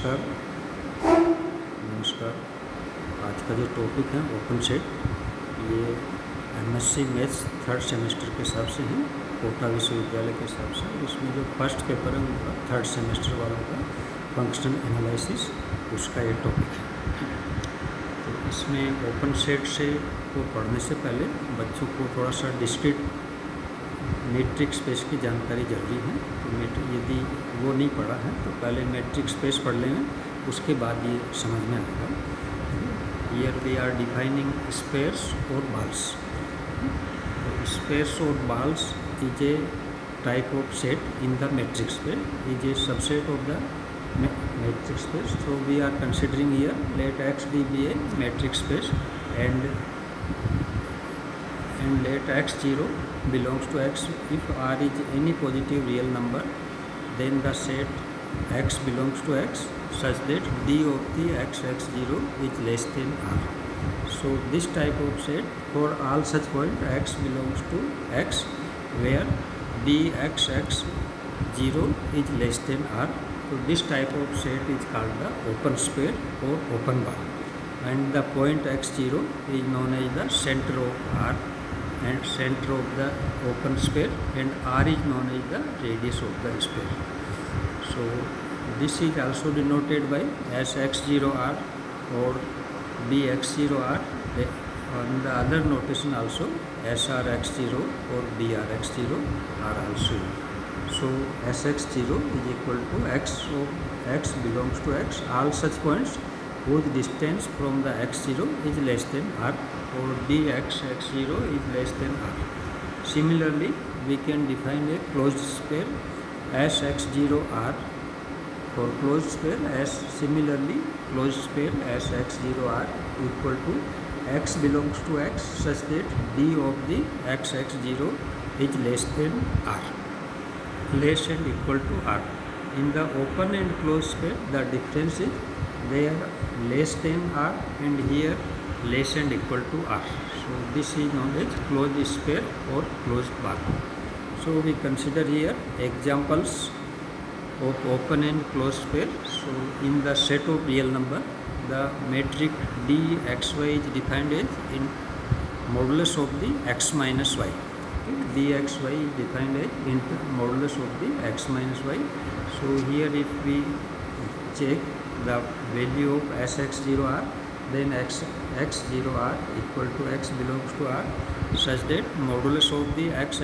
नमस्कार। आज का जो टॉपिक है ओपन सेट, ये एमएससी मैथ्स थर्ड सेमेस्टर के हिसाब से है, कोटा विश्वविद्यालय के हिसाब से। इसमें जो फर्स्ट पेपर है उनका थर्ड सेमेस्टर वालों का फंक्शनल एनालिसिस, उसका ये टॉपिक है। तो इसमें ओपन सेट से को पढ़ने से पहले बच्चों को थोड़ा सा डिस्क्रीट मैट्रिक्स स्पेस की जानकारी जरूरी है। तो यदि वो नहीं पढ़ा है तो पहले मैट्रिक्स स्पेस पढ़ लेंगे, उसके बाद ये समझ में आएगा। Here we are defining spheres और बाल्स। तो स्पेयर्स और balls is a type of set in the matrix space, is a subset of the matrix space. So we are considering here let X be a matrix space and let X0 belongs to X if R is any positive real number, then the set X belongs to X such that D of the X0 is less than R. So this type of set for all such point X belongs to X where DXX0 is less than R. So this type of set is called the open sphere or open ball, and the point X0 is known as the center of R and center of the open sphere, and R is known as the radius of the sphere. So this is also denoted by SX0R or BX0R, and the other notation also SRX0 or BRX0 are also. So Sx0 is equal to X, so X belongs to X, all such points whose distance from the X0 is less than R, or DXX0 is less than R. Similarly, we can define a closed sphere Sx0R for closed sphere as similarly closed sphere Sx0R equal to X belongs to X such that D of the XX0 is less than R, less and equal to R. In the open and closed sphere, the difference is there less than R and here less and equal to R. So this is known as closed sphere or closed ball. So we consider here examples of open and closed sphere. So in the set of real number, the matrix dxy is defined as in modulus of the x minus y. dxy is defined as in modulus of the x minus y. So here if we check the value of Sx0R, then x0R equal to X belongs to R such that modulus of the x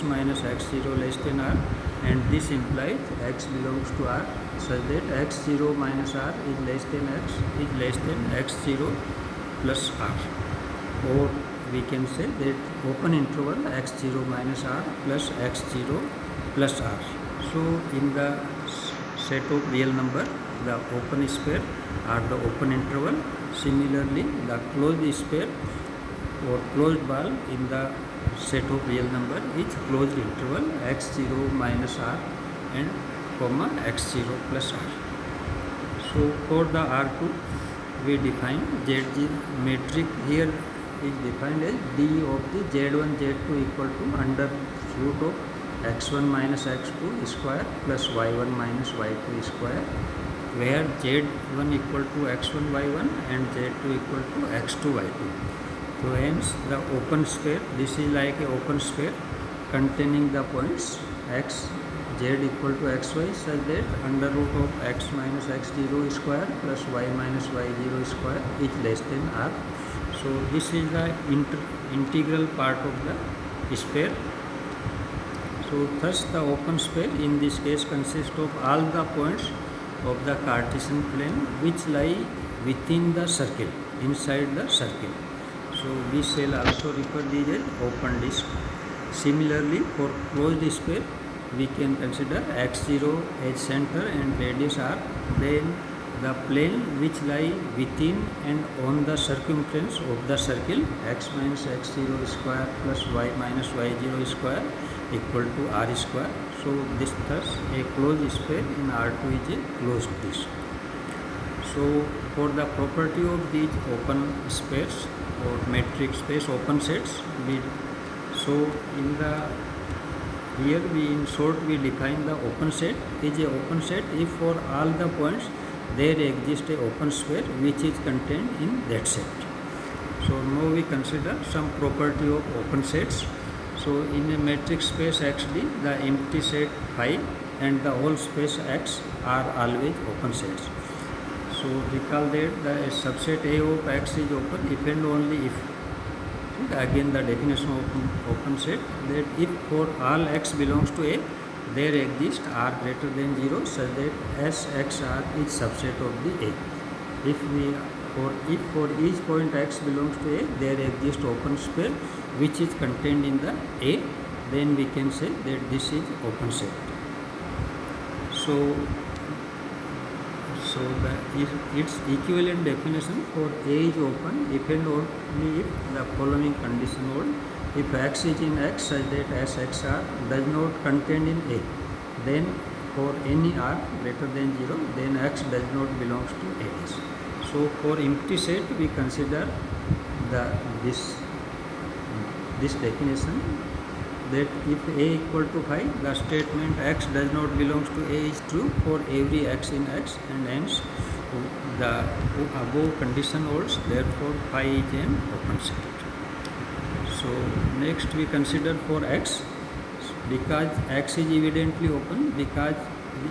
minus x0 less than R, and this implies X belongs to R such that x0 minus R is less than X is less than x0 plus R, or we can say that open interval x0 minus R plus x0 plus R. So in the set of real number, the open sphere are the open interval. Similarly, the closed sphere or closed ball in the set of real number is closed interval x0 minus R and comma x0 plus R. So for the R2, we define ZG matrix here is defined as D of the Z1 Z2 equal to under root of x1 minus x2 square plus y1 minus y2 square, where z1 equal to x1 y1 and z2 equal to x2 y2. So hence the open sphere, this is like a open sphere containing the points x z equal to xy such that under root of x minus x0 square plus y minus y0 square is less than R. So this is the integral part of the sphere. So thus the open sphere in this case consists of all the points of the Cartesian plane which lie within the circle, inside the circle. So we shall also refer these as open disk. Similarly, for closed sphere, we can consider x0 as center and radius R, then the plane which lie within and on the circumference of the circle x minus x0 square plus y minus y0 square equal to R square. So this thus a closed sphere in R2 is a closed disk. So for the property of these open spheres or matrix space open sets, so in the here we in short we define the open set is a open set if for all the points there exists a open sphere which is contained in that set. So now we consider some property of open sets. So in a matrix space XD, the empty set phi and the whole space X are always open sets. So recall that the subset A of X is open if and only if, again the definition of open set, that if for all X belongs to A, there exists R greater than 0 such that SXR is subset of the A. If for each point X belongs to A, there exists open sphere which is contained in the A, then we can say that this is open set. So its equivalent definition for A is open if and only if the following condition holds. If X is in X such that SXR does not contain in A, then for any R greater than 0, then X does not belong to A. So for empty set we consider this definition, that if A equal to phi, the statement X does not belong to A is true for every X in X, and hence the above condition holds, therefore phi is an open set. So next we consider for X, because X is evidently open, because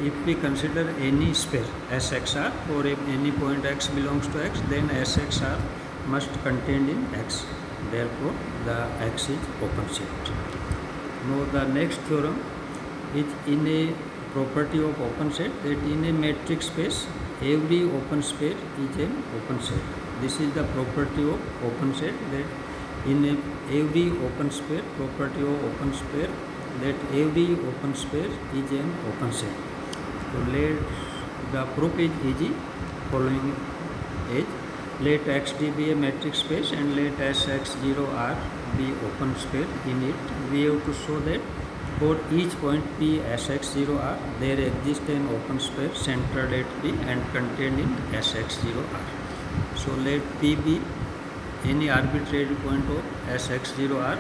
if we consider any sphere SXR, for any point X belongs to X, then SXR must contain in X, therefore the X is open set. Now the next theorem is in a property of open set, that in a matrix space every open sphere is an open set. This is the property of open set, that in every open sphere, property of open sphere, that every open sphere is an open set. So the proof is easy, following is, let XD be a matrix space and let SX0R be open sphere. In it we have to show that for each point P SX0R there exists an open sphere centered at P and contained in SX0R. So let P be any arbitrary point of SX0R,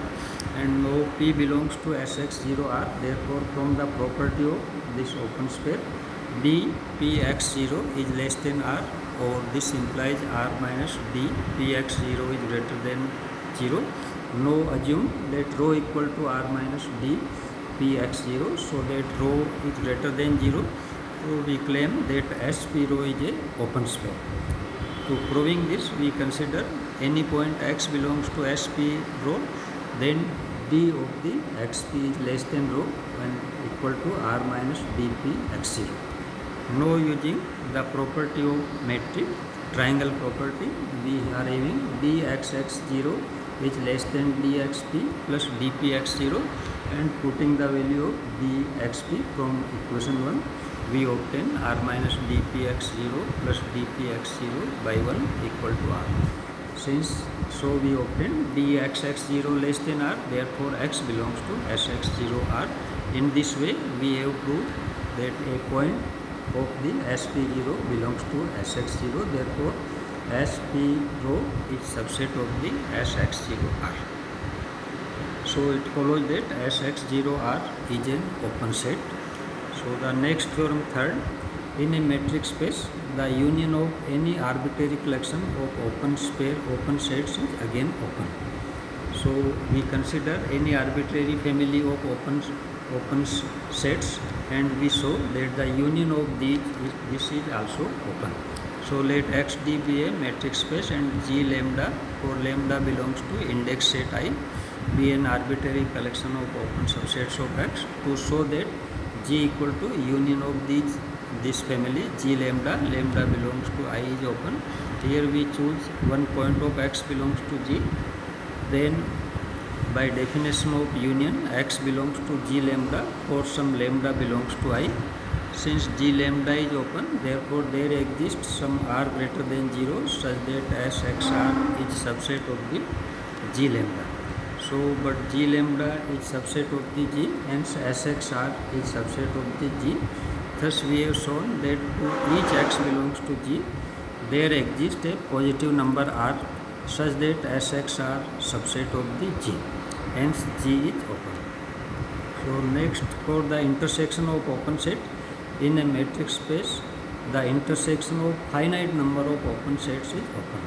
and now P belongs to SX0R, therefore from the property of this open sphere, D Px0 is less than R, or this implies R minus D Px0 is greater than 0. Now assume that rho equal to R minus D Px0, so that rho is greater than 0. So we claim that SP rho is a open sphere. To proving this, we consider any point X belongs to SP rho, then D of the XP is less than rho when equal to R minus dP x0. Now using the property of metric, triangle property, we are having dxx0 is less than dxp plus dpx0, and putting the value of dxp from equation 1, we obtain R minus dpx0 plus dpx0 by 1 equal to R. So we obtain dxx0 less than R, therefore X belongs to SX0R. In this way we have proved that a point of the SP0 belongs to SX0, therefore SP0 is subset of the SX0R. So it follows that SX0R is an open set. So the next theorem, third, in a matrix space the union of any arbitrary collection of open sets is again open. So we consider any arbitrary family of open sets, and we show that the union of this is also open. So let XD be a matrix space and G lambda, for lambda belongs to index set I, be an arbitrary collection of open subsets of X. To show that G equal to union of this family G lambda belongs to I is open. Here we choose one point of X belongs to G, then by definition of union X belongs to G lambda for some lambda belongs to I. Since G lambda is open, therefore there exists some R greater than 0 such that SXR is subset of the G lambda. So but G lambda is subset of the G, hence SXR is subset of the G. Thus we have shown that to each X belongs to G, there exists a positive number R such that SXR subset of the G, hence G is open. So next, for the intersection of open set in a matrix space, the intersection of finite number of open sets is open.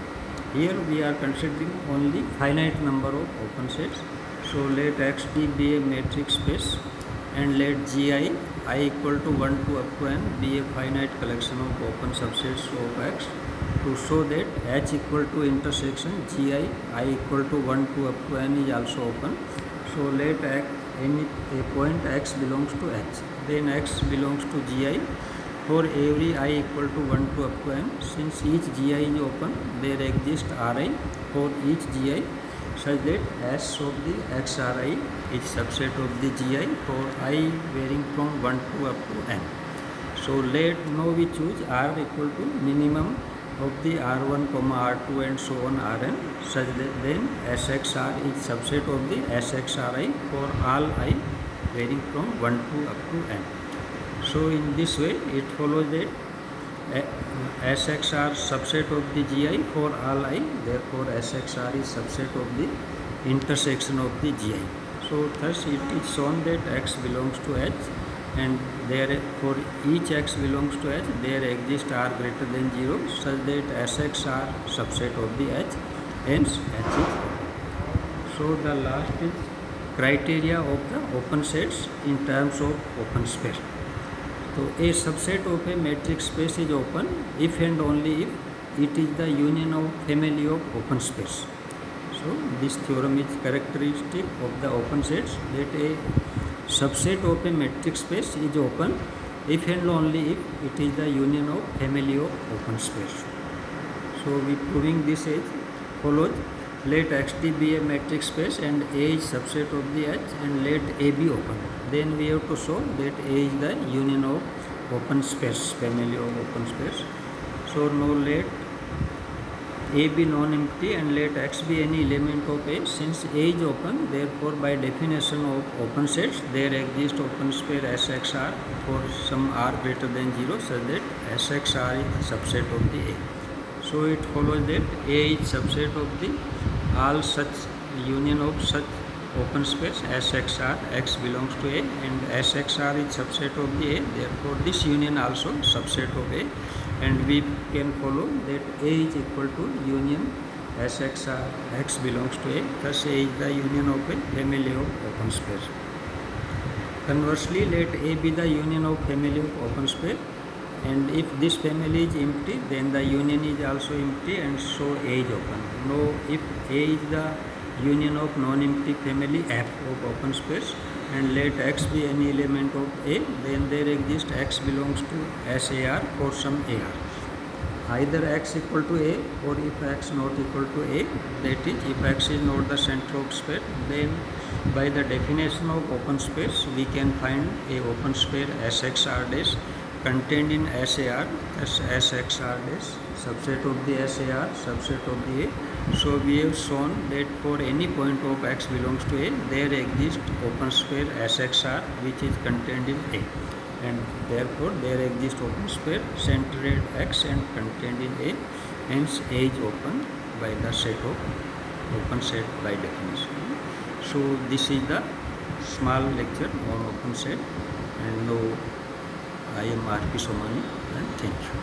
Here we are considering only finite number of open sets. So let XT be a matrix space and let Gi I equal to 1 to up to n be a finite collection of open subsets of X. To show that H equal to intersection Gi I equal to 1 to up to n is also open. So let a point X belongs to H. Then X belongs to Gi. For every I equal to 1 to up to n, since each Gi is open, there exists Ri for each Gi such that S of the Xri is subset of the Gi for I varying from 1 to up to n. So now we choose R equal to minimum of the R1, R2 and so on Rn such that then Sxr is subset of the Sxri for all I varying from 1 to up to n. So in this way it follows that Sxr subset of the Gi for all I, therefore Sxr is subset of the intersection of the Gi. So thus it is shown that X belongs to H, and there for each X belongs to H there exists R greater than 0 such that Sxr subset of the H, hence H is open. So the last is criteria of the open sets in terms of open space. So a subset of a matrix space is open if and only if it is the union of family of open space. So this theorem is characteristic of the open sets, that a subset of a matrix space is open if and only if it is the union of family of open space. So we proving this as follows. Let Xt be a matrix space and A is subset of the H, and let A be open. Then we have to show that A is the union of open space, family of open space. So now let A be non-empty and let X be any element of A. Since A is open, therefore by definition of open sets there exists open space Sxr for some R greater than 0 such that Sxr is subset of the A. So it follows that A is subset of the all such union of such open space Sxr, X belongs to A, and Sxr is subset of the A, therefore this union also subset of A, and we can follow that A is equal to union Sxr, X belongs to A, thus A is the union of a family of open space. Conversely, let A be the union of family of open space, and if this family is empty then the union is also empty and so A is open. Now if A is the union of non-empty family F of open space and let X be any element of A, then there exists X belongs to SAR for some AR. Either X equal to A or if X not equal to A, that is if X is not the center of space, then by the definition of open space we can find a open space Sxr dash contained in SAR, as Sxr dash subset of the SAR, subset of the A. So we have shown that for any point of X belongs to A, there exists open space Sxr which is contained in A, and therefore there exists open space centered X and contained in A, hence A is open by the set of open set by definition. So this is the small lecture on open set, and now I am R.P. Somani, and thank you.